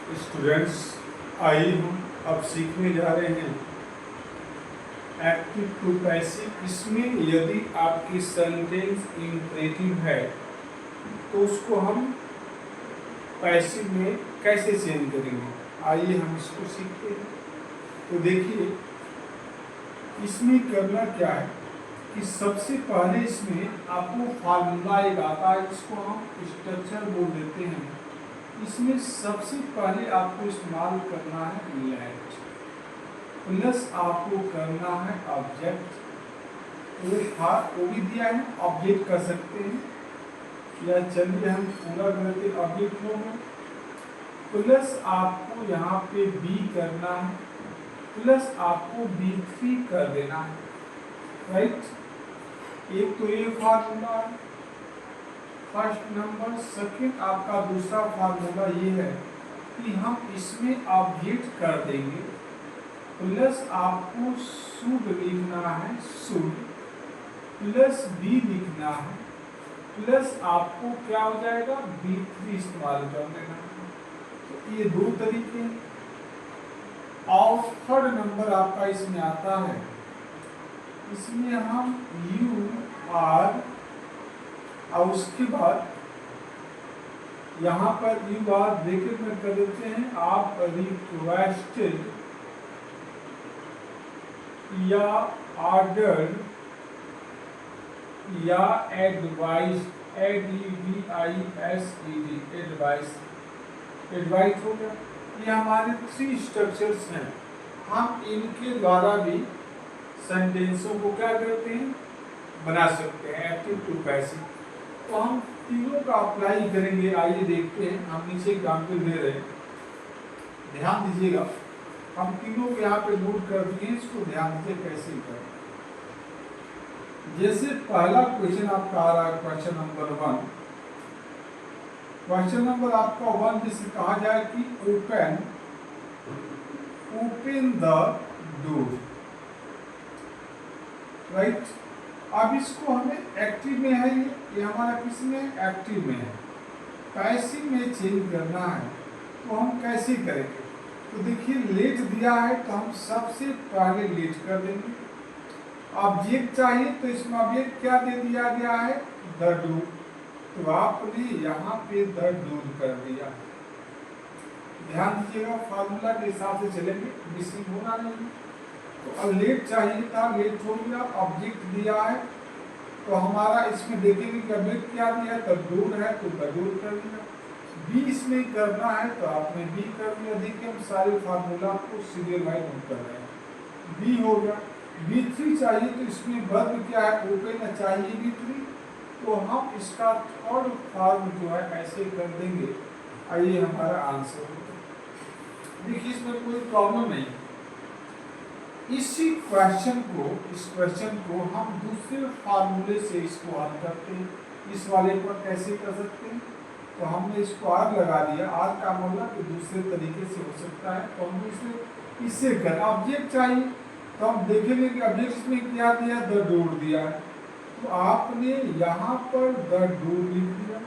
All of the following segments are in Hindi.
स्टूडेंट्स, आइए हम अब सीखने जा रहे हैं एक्टिव टू पैसिव। इसमें यदि आपकी सेंटेंस इम्परेटिव है तो उसको हम पैसिव में कैसे चेंज करेंगे, आइए हम इसको सीखते हैं। तो देखिए, इसमें करना क्या है कि सबसे पहले इसमें आपको फार्मूला एक आता है, जिसको हम स्ट्रक्चर बोल देते हैं। इसमें सबसे पहले आपको इस्तेमाल करना है लेट, प्लस आपको करना है ऑब्जेक्ट। वो भी दिया है, ऑब्जेक्ट कर सकते हैं, या चलिए हम पूरा करते ऑब्जेक्ट होगा, प्लस आपको यहाँ पे बी करना है, प्लस आपको B3 कर देना है, राइट। एक तो ये फार्मूला है फर्स्ट नंबर। सेकंड आपका दूसरा फार्मूला ये है कि हम इसमें ऑब्जेक्ट कर देंगे, प्लस आपको शुड लिखना है, शुड प्लस बी लिखना है, प्लस आपको क्या हो जाएगा B3 इस्तेमाल कर देना है। तो ये दो तरीके हैं। और थर्ड नंबर आपका इसमें आता है, इसमें हम यू आर और उसके बाद यहाँ पर यू आर ब्रैकेट में कर देते हैं, आप रिक्वेस्टेड या ऑर्डर या एडवाइस, ADVISED, एडवाइस हो गया। ये हमारे 3 स्ट्रक्चर्स हैं। हम इनके द्वारा भी सेंटेंसों को क्या करते हैं, बना सकते हैं एक्टिव टू पैसिव। तो हम तीनों का अप्लाई करेंगे, आइए देखते हैं। हम नीचे एग्जाम्पल दे रहे हैं, ध्यान दीजिएगा। हम तीनों को यहाँ पे नोट कर दिए, इसको ध्यान दीजिए कैसे करें। जैसे पहला क्वेश्चन आपका आ रहा है, क्वेश्चन नंबर 1। क्वेश्चन नंबर आपका 1 जिसे कहा जाए कि ओपन द डोर, राइट। अब इसको हमें एक्टिव में है, ये हमारा किस में, एक्टिव में है। पैसिव में चेंज करना है, तो हम कैसे करेंगे। तो देखिए, लेट दिया है तो हम सबसे पहले लेट कर देंगे। ऑब्जेक्ट चाहिए तो इसमें ऑब्जेक्ट क्या दे दिया गया है, द डोर, तो आपने यहाँ पे द डोर कर दिया। ध्यान दीजिएगा, फार्मूला के हिसाब से चलेंगे, मिसिंग होना नहीं। तो अब लेट चाहिए था, लेट हो गया। ऑब्जेक्ट दिया है तो हमारा इसमें देखेंगे कि ऑब्जेक्ट क्या दिया है, द डोर है तो द डोर कर दिया। बी इसमें करना है तो आपने बी कर दिया। देखिए, हम सारे फार्मूला को सीरियल वाइज नोट कर रहे हैं। बी हो गया। B3 चाहिए तो इसमें वर्ब क्या है, ओपन चाहिए B3, तो हम इसका थर्ड फॉर्म जो है ऐसे कर देंगे। आइए हमारा आंसर होगा। देखिए, इसमें कोई प्रॉब्लम नहीं। इसी क्वेश्चन को, इस क्वेश्चन को हम दूसरे फार्मूले से इसको हल करते हैं। इस वाले पर कैसे कर सकते हैं, तो हमने इसको आर लगा दिया। आर का मतलब कि दूसरे तरीके से हो सकता है, तो हम इससे कर। ऑब्जेक्ट चाहिए तो हम देखेंगे कि ऑब्जेक्ट इसमें क्या दिया, द डोर दिया है, तो आपने यहाँ पर द डोर लिख दिया।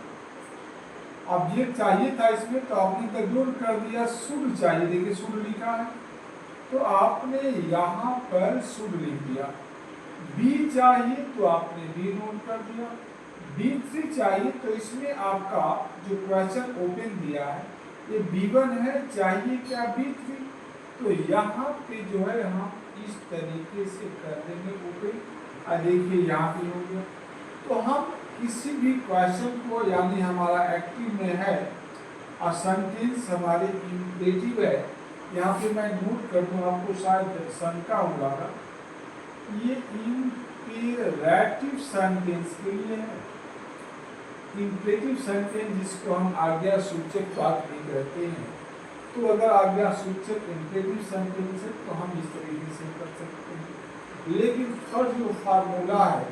ऑब्जेक्ट चाहिए था इसमें तो आपने द डोर कर दिया। शुड चाहिए, देखिए शुड लिखा है तो आपने यहाँ पर शुड लिख दिया। बी चाहिए तो आपने बी नोट कर दिया। B3 चाहिए तो इसमें आपका जो क्वेश्चन ओपन दिया है ये B1 है, चाहिए क्या B3, तो यहाँ पे जो है हम इस तरीके से कर देंगे ओपन। देखिए यहाँ पे हो गया। तो हम किसी भी क्वेश्चन को, यानी हमारा एक्टिव में है और सेंटेंस हमारे इम्परेटिव है, यहाँ पे मैं नोट कर दूँ, आपको शायद शंका होगा, ये इम्पेरेटिव सेंटेंस के लिए है। इम्परेटिव सेंटेंस जिसको हम आज्ञा सूचक वाक्य भी कहते हैं, तो अगर आज्ञा सूचक इम्परेटिव सेंटेंस है तो हम इस तरीके से कर सकते हैं। लेकिन फर्स्ट जो फार्मूला है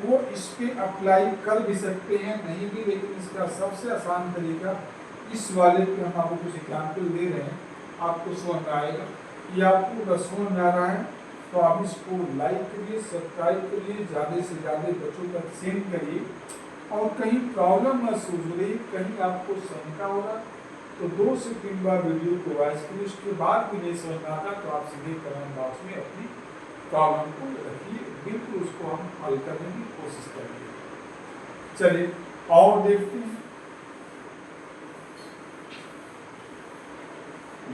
वो इस पे अप्लाई कर भी सकते हैं, नहीं भी, लेकिन इसका सबसे आसान तरीका इस वाले पे हम आपको कुछ एग्जाम्पल दे रहे हैं, आपको समझ में आएगा। ये आपको अगर समझ में आ रहा है तो आप इसको लाइक करिए, सब्सक्राइब करिए, ज़्यादा से ज़्यादा बच्चों तक सेंड करिए। और कहीं प्रॉब्लम महसूस हो रही, कहीं आपको शंका हो रहा, तो 2 से 3 बार वीडियो को वॉइस करिए, उसके बाद भी नहीं समझ में आता तो आप सीधे कमेंट बॉक्स में अपनी प्रॉब्लम को रखिए, बिल्कुल उसको हम हल करने की कोशिश करेंगे। चलिए और देखते हैं।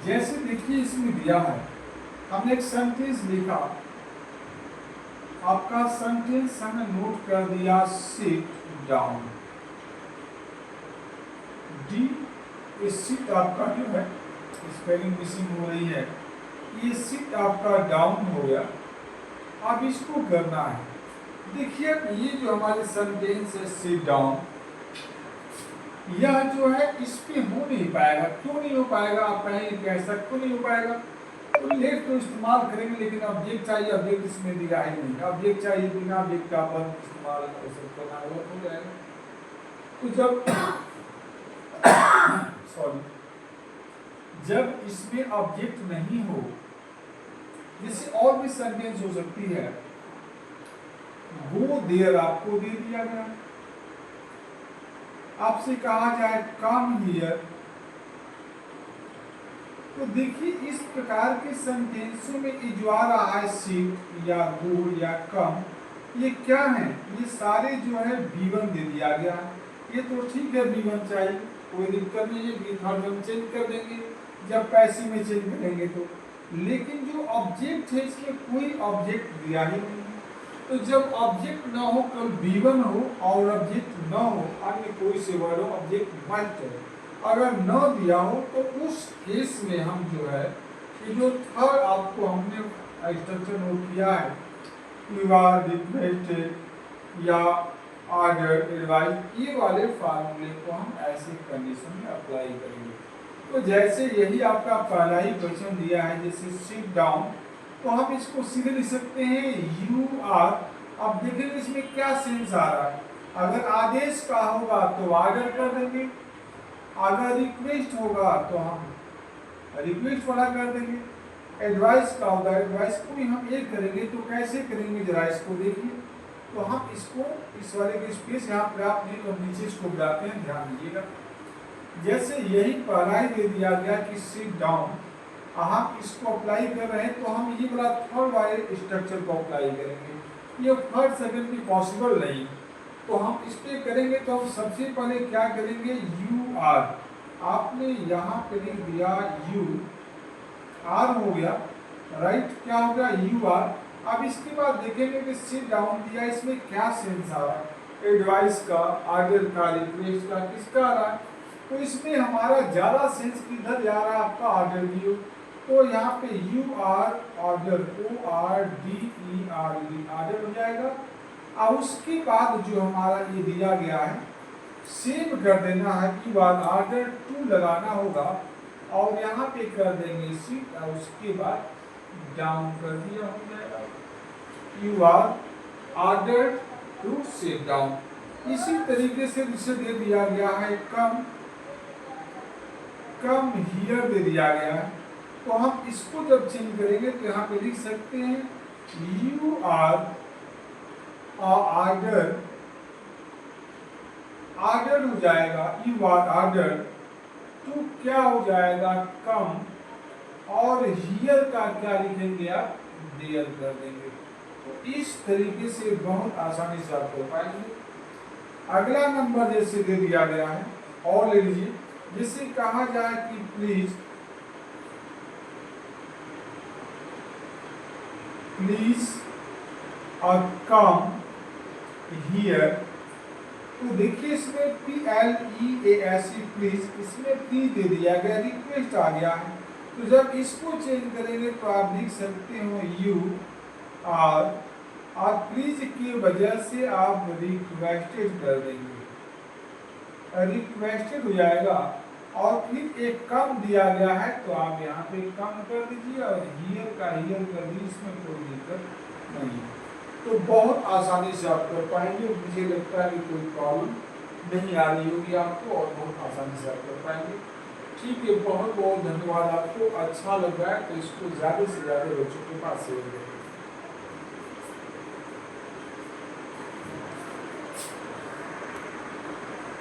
जैसे देखिए इसमें दिया है, हमने एक सेंटेंस लिखा, आपका सेंटेंस हमने नोट कर दिया सिट डाउन। डी सिट आपका जो है स्पेलिंग मिसिंग हो रही है, ये सिट आपका डाउन हो गया। अब इसको करना है, देखिए ये जो हमारे सेंटेंस है सिट डाउन, यह जो है इस पे हो नहीं पाएगा। क्यों नहीं हो पाएगा आप कहेंगे कि ऐसा क्यों नहीं हो पाएगा, तो लेट तो इस्तेमाल करेंगे लेकिन ऑब्जेक्ट चाहिए, ऑब्जेक्ट इसमें दिया ही नहीं, ऑब्जेक्ट चाहिए, बिना ऑब्जेक्ट का अपन इस्तेमाल करना हो जाएगा। तो जब सॉरी जब इसमें ऑब्जेक्ट नहीं हो, जैसे और भी सेंटेंस हो सकती है, गो देयर आपको दे दिया गया, आपसे कहा जाए कम हियर, तो देखिए इस प्रकार के सेंटेंसों में ये जो आ रहा है सिट या गो या कम, ये क्या है, ये सारे जो है V1 दे दिया गया। ये तो ठीक है V1 चाहिए, कोई दिक्कत नहीं है, V3 हम चेंज कर देंगे जब पैसिव में चेंज करेंगे तो। लेकिन जो ऑब्जेक्ट है इसमें कोई ऑब्जेक्ट दिया ही नहीं, तो जब ऑब्जेक्ट ना हो, कल V1 हो और ऑब्जेक्ट ना हो, अन्य कोई से वर्ड हो, ऑब्जेक्ट मस्ट हो, अगर न दिया हो तो उस केस में हम जो है कि जो थर्ड आपको हमने स्ट्रक्चर नोट किया है, यू आर रिक्वेस्टेड या ऑर्डर एडवाइस, ये वाले फार्मूले को हम ऐसे कंडीशन में अप्लाई करेंगे। तो जैसे यही आपका पहला ही क्वेश्चन दिया है, जैसे सिट डाउन, तो हम इसको सीधे लिख सकते हैं यू आर। अब देखेंगे इसमें क्या सेंस आ रहा है, अगर आदेश का होगा तो ऑर्डर कर देंगे, अगर रिक्वेस्ट होगा तो हम रिक्वेस्ट वाला कर देंगे, एडवाइस का होगा एडवाइस को भी हम एक करेंगे। तो कैसे करेंगे जरा इसको देखिए, तो हम इसको इस वाले के स्पेस यहाँ प्राप्त नहीं, तो नीचे इसको बुलाते हैं, ध्यान दीजिएगा। जैसे यही पहला ही दे दिया गया कि सिट डाउन, हम इसको अप्लाई कर रहे हैं तो हम ये वाला थर्ड वाले स्ट्रक्चर को अप्लाई करेंगे। ये फर्स्ट सेकंड भी पॉसिबल नहीं, तो हम इस पे करेंगे। तो हम सबसे पहले क्या करेंगे, यू आर, आपने यहाँ पे लिख दिया यू आर हो गया, राइट, क्या हो गया यू आर। अब इसके बाद देखेंगे कि सिट डाउन दिया, इसमें क्या सेंस आ रहा है, एडवाइस का, ऑर्डर का, रिक्वेस्ट का, किसका आ रहा है, तो इसमें हमारा ज्यादा सेंस किधर जा रहा है, आपका ऑर्डर व्यू। तो यहाँ पे you are order, O R D E R D order हो जाएगा। अब उसके बाद जो हमारा ये दिया गया है सेव कर देना है, यू आर ऑर्डर टू लगाना होगा और यहाँ पे कर देंगे सिट, और उसके बाद डाउन कर दिया हो जाएगा, you are order to save down. इसी तरीके से जिसे दे दिया गया है कम हियर दे दिया गया है, तो हम इसको जब चेंज करेंगे तो यहाँ पे लिख सकते हैं यू आर ऑर्डर हो जाएगा, यू आर ऑर्डर टू क्या हो जाएगा कम, और हियर का क्या लिखेंगे आप, देयर कर देंगे। तो इस तरीके से बहुत आसानी से आप कर पाएंगे। अगला नंबर जैसे दे दिया गया है और ले लीजिए, जिसे कहा जाए कि प्लीज और कम हियर, तो देखिए इसमें PLEAS प्लीज, इसमें प्लीज दे दिया गया, रिक्वेस्ट आ गया है। तो जब इसको चेंज करेंगे तो आप लिख सकते हो यू आर, और प्लीज की वजह से आप रिक्वेस्टेड कर देंगे, रिक्वेस्टेड हो जाएगा। और फिर एक कम दिया गया है तो आप यहाँ पे कम कर दीजिए और हियर का हियर कर दीजिए, इसमें कोई दिक्कत नहीं है। तो बहुत आसानी से आप कर पाएंगे, मुझे लगता है कि कोई प्रॉब्लम नहीं आ रही होगी आपको, और बहुत आसानी से आप कर पाएंगे। ठीक है, बहुत बहुत धन्यवाद आपको। अच्छा लग रहा है तो इसको ज़्यादा से ज़्यादा बच्चों के पास शेयर करें।